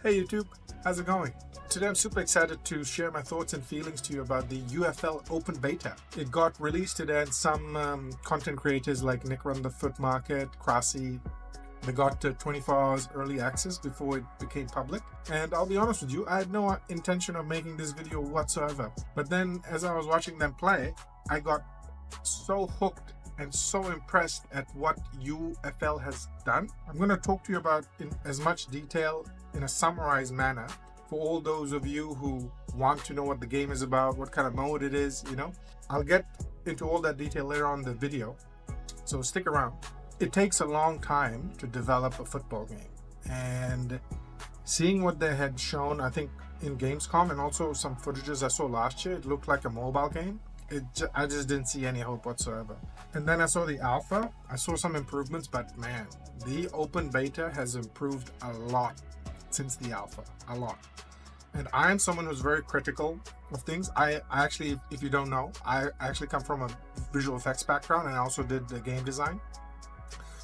Hey YouTube, how's it going? Today I'm super excited to share my thoughts and feelings to you about the UFL Open Beta. It got released today and some content creators like Nick Run the Foot Market, Krasi, they got 24 hours early access before it became public. And I'll be honest with you, I had no intention of making this video whatsoever. But then as I was watching them play, I got so hooked and so impressed at what UFL has done. I'm going to talk to you about in as much detail in a summarized manner for all those of you who want to know what the game is about, what kind of mode it is, you know. I'll get into all that detail later on in the video, so stick around. It takes a long time to develop a football game, and seeing what they had shown, I think in Gamescom, and also some footages I saw last year, it looked like a mobile game. I just didn't see any hope whatsoever. And then I saw the alpha, I saw some improvements, but man, the open beta has improved a lot since the alpha, a lot. And I am someone who's very critical of things. I actually, if you don't know, I actually come from a visual effects background, and I also did the game design,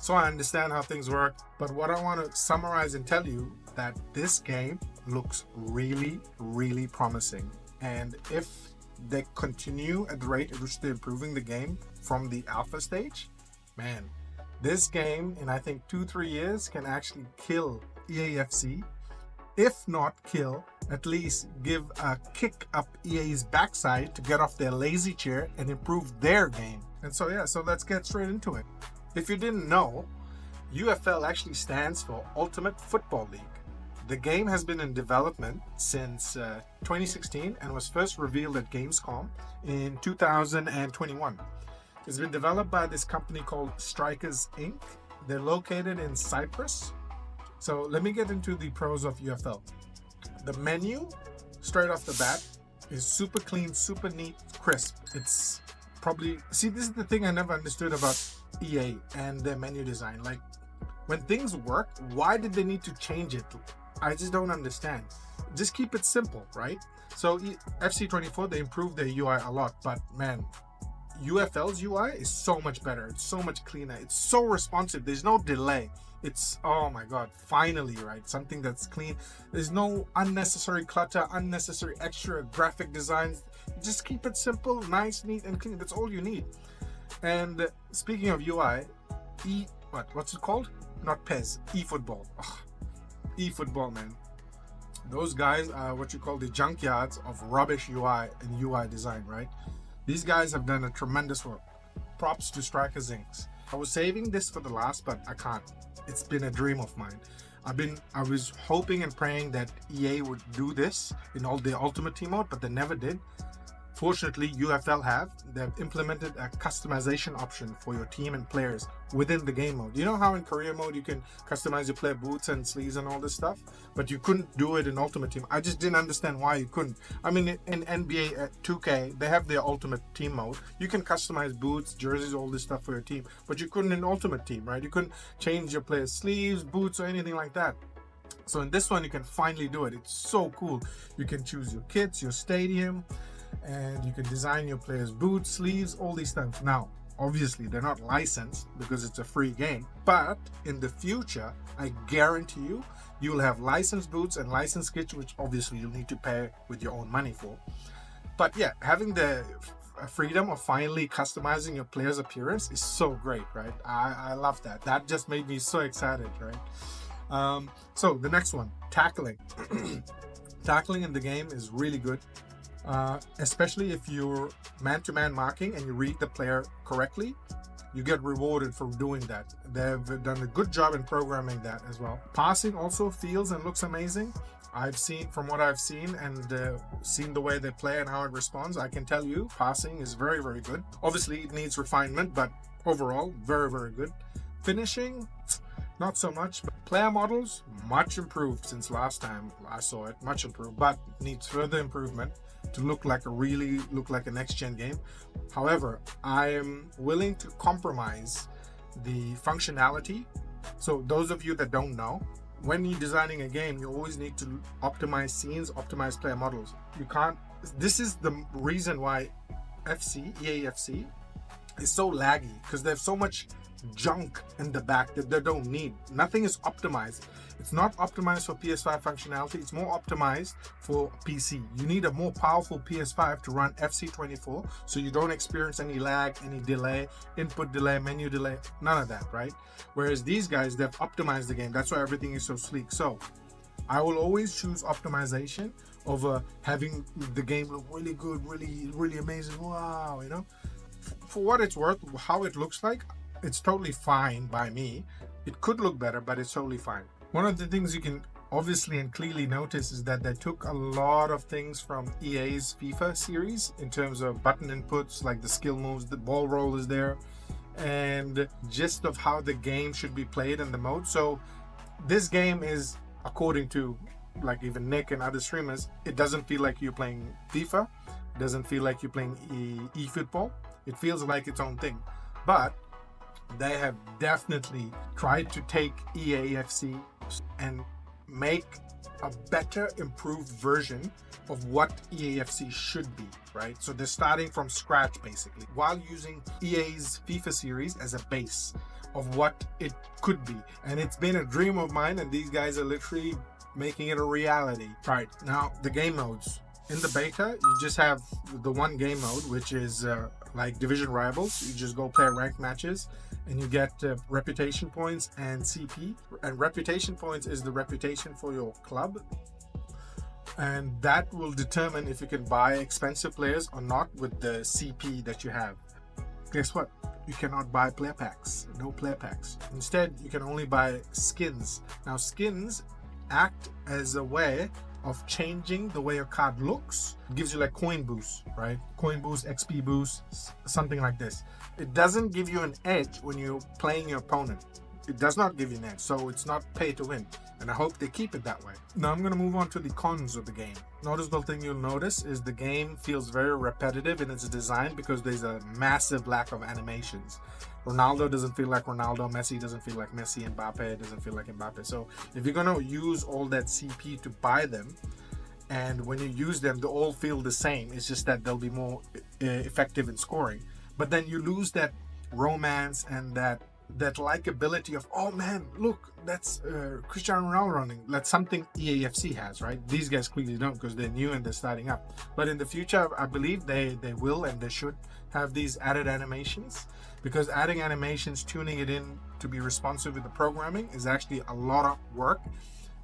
so I understand how things work. But what I want to summarize and tell you that this game looks really, really promising. And if they continue at the rate at which they're improving the game from the alpha stage, man, this game in I think 2-3 years can actually kill EAFC. If not kill, at least give a kick up EA's backside to get off their lazy chair and improve their game. And so yeah, so let's get straight into it. If you didn't know, UFL actually stands for Ultimate Football League. The game has been in development since 2016 and was first revealed at Gamescom in 2021. It's been developed by this company called Strikers Inc. They're located in Cyprus. So let me get into the pros of UFL. The menu, straight off the bat, is super clean, super neat, crisp. It's probably, see, this is the thing I never understood about EA and their menu design. Like, when things work, why did they need to change it? I just don't understand. Just keep it simple, right? So FC24, they improved their UI a lot, but man, UFL's UI is so much better. It's so much cleaner. It's so responsive. There's no delay. It's, oh my God, finally, right? Something that's clean. There's no unnecessary clutter, unnecessary extra graphic designs. Just keep it simple, nice, neat, and clean. That's all you need. And speaking of UI, what's it called? Not PES, eFootball. Ugh. eFootball, man. Those guys are what you call the junkyards of rubbish UI and UI design, right? These guys have done a tremendous work. Props to Strikers Inc. I was saving this for the last, but I can't. It's been a dream of mine. I was hoping and praying that EA would do this in all the Ultimate Team mode, but they never did. Fortunately, UFL they've implemented a customization option for your team and players within the game mode. You know how in career mode you can customize your player boots and sleeves and all this stuff, but you couldn't do it in Ultimate Team. I just didn't understand why you couldn't. I mean, in NBA 2K, they have their Ultimate Team mode. You can customize boots, jerseys, all this stuff for your team, but you couldn't in Ultimate Team, right? You couldn't change your players' sleeves, boots, or anything like that. So in this one, you can finally do it. It's so cool. You can choose your kits, your stadium, and you can design your players' boots, sleeves, all these things. Now, obviously, they're not licensed because it's a free game, but in the future, I guarantee you, you'll have licensed boots and licensed kits, which obviously you'll need to pay with your own money for. But yeah, having the freedom of finally customizing your player's appearance is so great, right? I love that. That just made me so excited, right? So the next one, tackling. Tackling in the game is really good. Especially if you're man-to-man marking and you read the player correctly, you get rewarded for doing that. They've done a good job in programming that as well. Passing also feels and looks amazing. From what I've seen and seen the way they play and how it responds, I can tell you passing is very, very good. Obviously it needs refinement, but overall very, very good. Finishing, not so much. But player models, much improved since last time I saw it, much improved, but needs further improvement to look like a next-gen game. However, I am willing to compromise the functionality. So those of you that don't know, when you're designing a game, you always need to optimize scenes, optimize player models. You can't, this is the reason why EAFC is so laggy because there's so much junk in the back that they don't need. Nothing is optimized. It's not optimized for PS5 functionality. It's more optimized for PC. You need a more powerful PS5 to run FC24 so you don't experience any lag, any delay, input delay, menu delay, none of that, right? Whereas these guys, they've optimized the game. That's why everything is so sleek. So I will always choose optimization over having the game look really good, really amazing. Wow, you know? For what it's worth, how it looks like, it's totally fine by me. It could look better, but it's totally fine. One of the things you can obviously and clearly notice is that they took a lot of things from EA's FIFA series in terms of button inputs, like the skill moves, the ball roll is there, and gist of how the game should be played in the mode. So this game is, according to like even Nick and other streamers, it doesn't feel like you're playing FIFA. It doesn't feel like you're playing eFootball. It feels like its own thing. But they have definitely tried to take EAFC and make a better, improved version of what EAFC should be, right? So they're starting from scratch basically, while using EA's FIFA series as a base of what it could be. And it's been a dream of mine, and these guys are literally making it a reality. Right, now the game modes. In the beta, you just have the one game mode, which is like Division Rivals. You just go play ranked matches and you get reputation points and CP. And reputation points is the reputation for your club. And that will determine if you can buy expensive players or not with the CP that you have. Guess what? You cannot buy player packs. No player packs. Instead, you can only buy skins. Now, skins act as a way of changing the way your card looks. It gives you like coin boost, right? Coin boost, XP boost, something like this. It doesn't give you an edge when you're playing your opponent. It does not give you an edge, so it's not pay to win. And I hope they keep it that way. Now I'm going to move on to the cons of the game. Noticeable thing you'll notice is the game feels very repetitive in its design because there's a massive lack of animations. Ronaldo doesn't feel like Ronaldo, Messi doesn't feel like Messi, Mbappe doesn't feel like Mbappe. So if you're going to use all that CP to buy them, and when you use them, they all feel the same. It's just that they'll be more effective in scoring. But then you lose that romance and that likability of, oh man, look, that's Cristiano Ronaldo running. That's something EAFC has, right? These guys clearly don't because they're new and they're starting up. But in the future, I believe they will and they should have these added animations, because adding animations, tuning it in to be responsive with the programming is actually a lot of work,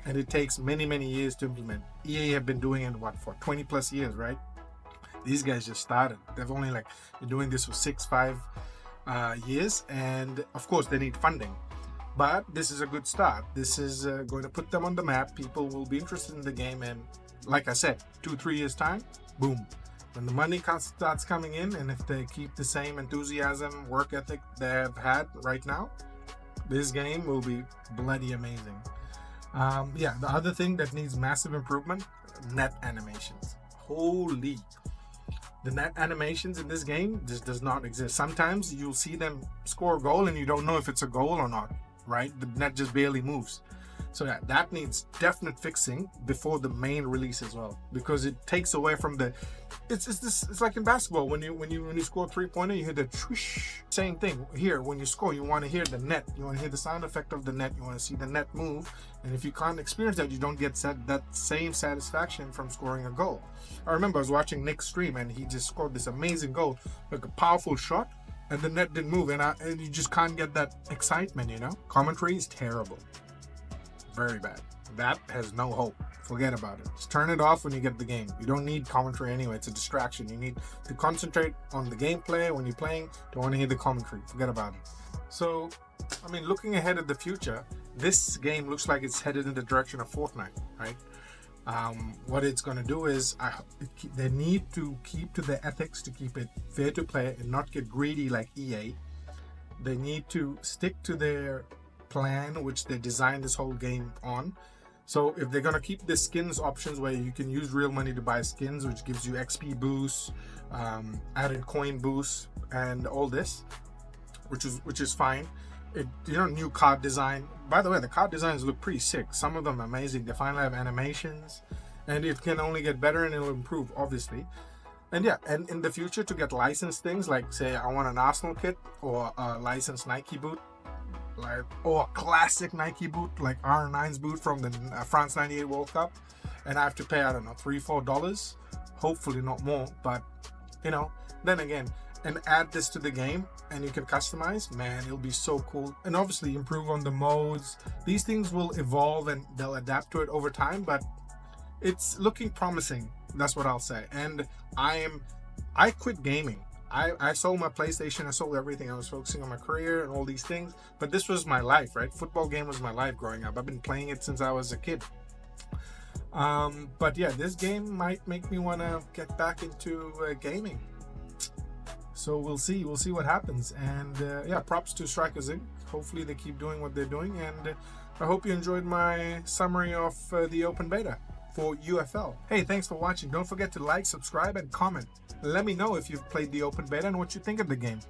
and it takes many years to implement. EA have been doing it, what, for 20 plus years, right? These guys just started. They've only like been doing this for 5 years, and of course they need funding, but this is a good start. This is going to put them on the map. People will be interested in the game, and like I said, 2-3 years time, boom, when the money starts coming in, and if they keep the same enthusiasm, work ethic they have had right now, this game will be bloody amazing. Yeah, the other thing that needs massive improvement, net animations. Holy, the net animations in this game just does not exist. Sometimes you'll see them score a goal and you don't know if it's a goal or not, right? The net just barely moves. So yeah, that needs definite fixing before the main release as well, because it takes away from the. It's like in basketball when you score a 3-pointer, you hear the swoosh. Same thing here. When you score, you want to hear the net. You want to hear the sound effect of the net. You want to see the net move. And if you can't experience that, you don't get that same satisfaction from scoring a goal. I remember I was watching Nick stream and he just scored this amazing goal, like a powerful shot, and the net didn't move, and you just can't get that excitement, you know. Commentary is terrible. Very bad. That has no hope. Forget about it. Just turn it off when you get the game. You don't need commentary anyway. It's a distraction. You need to concentrate on the gameplay when you're playing. Don't want to hear the commentary. Forget about it. So, I mean, looking ahead at the future, this game looks like it's headed in the direction of Fortnite, right? What it's going to do is they need to keep to the ethics to keep it fair to play and not get greedy like EA. They need to stick to their plan which they designed this whole game on. So if they're going to keep the skins options where you can use real money to buy skins, which gives you XP boosts, added coin boosts, and all this, which is fine. New card design. By the way, the card designs look pretty sick. Some of them amazing. They finally have animations, and it can only get better and it'll improve, obviously. And yeah, and in the future to get licensed things like, say I want an Arsenal kit or a licensed Nike boot, like, or a classic Nike boot like R9's boot from the France '98 World Cup, and I have to pay, I don't know, $3-4, hopefully not more, but you know, then again, and add this to the game and you can customize, man, it'll be so cool. And obviously improve on the modes. These things will evolve and they'll adapt to it over time, but it's looking promising, that's what I'll say. And I quit gaming. I sold my PlayStation, I sold everything. I was focusing on my career and all these things, but this was my life, right? Football game was my life growing up. I've been playing it since I was a kid. But yeah, this game might make me want to get back into gaming. So we'll see what happens. And yeah, props to Strikers Inc. Hopefully they keep doing what they're doing. And I hope you enjoyed my summary of the open beta for UFL. Hey, thanks for watching. Don't forget to like, subscribe, and comment. Let me know if you've played the open beta and what you think of the game.